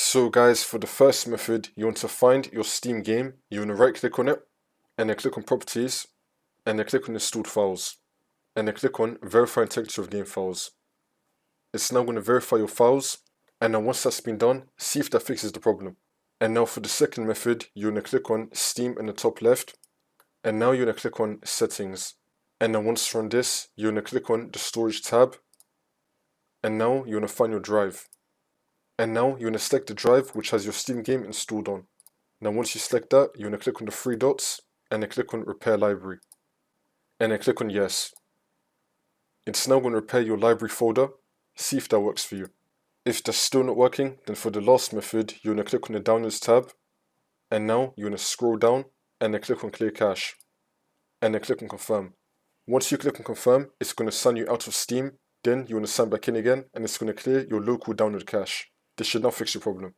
So guys, for the first method, you want to find your Steam game, you want to right click on it, and then click on properties, and then click on installed files, and then click on verify integrity of game files. It's now going to verify your files, and then once that's been done, see if that fixes the problem. And now for the second method, you're going to click on Steam in the top left, and now you're going to click on settings. And then once you run this, you're going to click on the storage tab, and now you're going to find your drive. And now you're going to select the drive which has your Steam game installed on. Now once you select that, you're going to click on the three dots, and then click on repair library. And then click on yes. It's now going to repair your library folder. See if that works for you. If that's still not working, then for the last method, you're going to click on the downloads tab, and now you're going to scroll down, and then click on clear cache, and then click on confirm. Once you click on confirm, it's going to sign you out of Steam, then you're going to sign back in again, and it's going to clear your local download cache. This should now fix your problem.